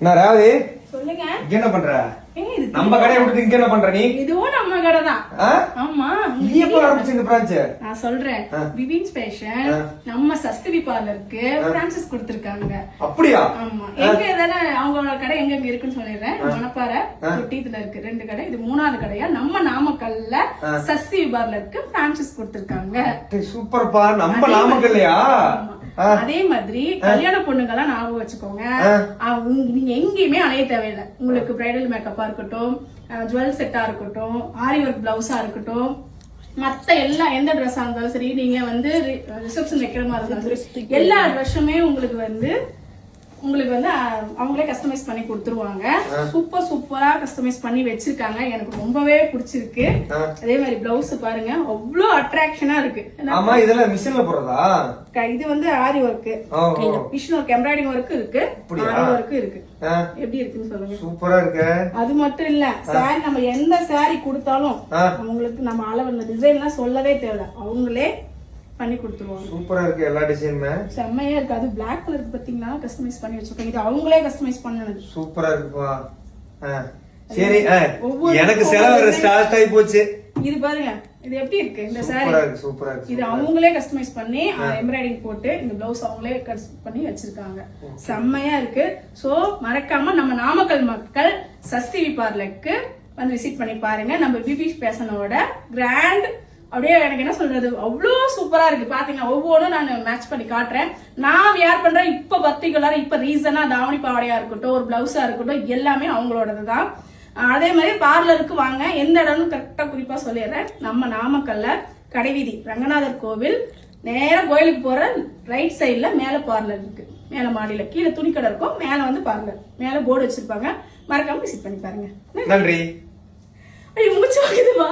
என்ன ராவதி சொல்லுங்க. இங்க என்ன பண்ற? நம்ம கடையை விட்டு இங்க என்ன பண்ற நீ? இதுவும் நம்ம கடை தான். ஆமா. நீ எப்ப ஆரம்பிச்ச இந்த பிரான்ச்? நான் சொல்றேன். விவின்ஸ் ஃபேஷன் நம்ம சஸ்திவி பார்லருக்கு பிரான்சஸ் கொடுத்திருக்காங்க. அப்படியா? ஆமா. எங்க எதானே அவங்களோட கடை எங்க இருக்குன்னு சொல்லிடுறேன். மணப்பாறை தொட்டித்துல இருக்கு 2 கடை. இது 3வது கடையா நம்ம நாமக்கல்ல சஸ்திவி பார்லருக்கு பிரான்சஸ் கொடுத்திருக்காங்க. சூப்பர்ப்பா. நம்ம நாமக்கல்லையா? அதே மாதிரி கல்யாண பொண்ணுங்கெல்லாம் ஞாபகம் வச்சுக்கோங்க. நீங்க எங்கேயுமே அலைய தேவையில்லை. உங்களுக்கு பிரைடல் மேக்கப்பா இருக்கட்டும், ஜுவல் செட்டா இருக்கட்டும், ஆரி ஒர்க் பிளவுஸா இருக்கட்டும், மத்த எல்லா எந்த ட்ரெஸ்ஸா இருந்தாலும் சரி, நீங்க வந்து ரிசப்ஷன் வைக்கிற மாதிரி இருந்தாலும் சரி, எல்லா ட்ரெஸ்ஸுமே உங்களுக்கு வந்து அவங்களே கஸ்டமைஸ் பண்ணி கொடுத்துருவாங்க. சூப்பரா கஸ்டமைஸ் பண்ணி வச்சிருக்காங்க. எனக்கு ரொம்பவே பிடிச்சிருக்கு. அதே மாதிரி பிளவுஸ் பாருங்க, அவ்வளவு அட்ராக்ஷனா இருக்கு. ஆமா, இதெல்லாம் மிஷின்ல போறதா? இது வந்து aari work, machine work, embroidering work இருக்கு, ஆரி ஒர்க் இருக்கு. எப்படி இருக்குன்னு சொல்லுங்க. சூப்பரா இருக்கு. அது மட்டும் இல்ல, சாரி நம்ம எந்த சாரி கொடுத்தாலும் அவங்களுக்கு நம்ம அளவு டிசைன்லாம் சொல்லவே தேவை, அவங்களே பண்ணி கொடுத்துருவாங்க. சூப்பரா இருக்கு. எல்லா டிசைனுமே செம்மையா இருக்கு. அது பிளாக் கலர் பாத்தீங்கன்னா கஸ்டமைஸ் பண்ணி வச்சிருக்காங்க. இது அவங்களே கஸ்டமைஸ் பண்ணது. சூப்பரா இருக்குப்பா. சரி, எனக்கு செலவு ஸ்டார்ட் ஆகி போச்சு. இது பாருங்க, இது எப்படி இருக்கு இந்த சாரி? சூப்பரா இருக்கு. இது அவங்களே கஸ்டமைஸ் பண்ணி எம்ப்ராய்டிங் போட்டு இந்த பிளவுஸ் அவங்களே பண்ணி வச்சிருக்காங்க. செம்மையா இருக்கு. சோ மறக்காம நம்ம நாமக்கல் மக்கள் சஸ்திவி பார்லருக்கு வந்து விசிட் பண்ணி பாருங்க. நம்ம பிபி பேஷனோட கிராண்ட் அப்படியே எனக்கு என்ன சொல்றது, அவ்வளோ சூப்பரா இருக்கு. பாத்தீங்கன்னா ஒவ்வொன்றும் நான் மேட்ச் பண்ணி காட்டுறேன். நான் வியர் பண்றேன் இப்ப பர்டிகுலரா இப்ப ரீசனா தாவணி பாவாடையா இருக்கட்டும், ஒரு பிளவுஸா இருக்கட்டும், எல்லாமே அவங்களோடது தான். அதே மாதிரி பார்லருக்கு வாங்க. எந்த இடம்னு கரெக்டா குறிப்பா சொல்லிடுறேன். நம்ம நாமக்கல்ல கடைவீதி ரங்கநாதர் கோவில் நேர கோயிலுக்கு போற ரைட் சைட்ல மேல பார்லர் இருக்கு. மேல மாடியில கீழே துணிக்கடை இருக்கும், மேல வந்து பார்லர், மேல போர்டு வச்சிருப்பாங்க. மறக்காம விசிட் பண்ணி பாருங்க. நன்றி. மூச்சு வாங்குதுமா.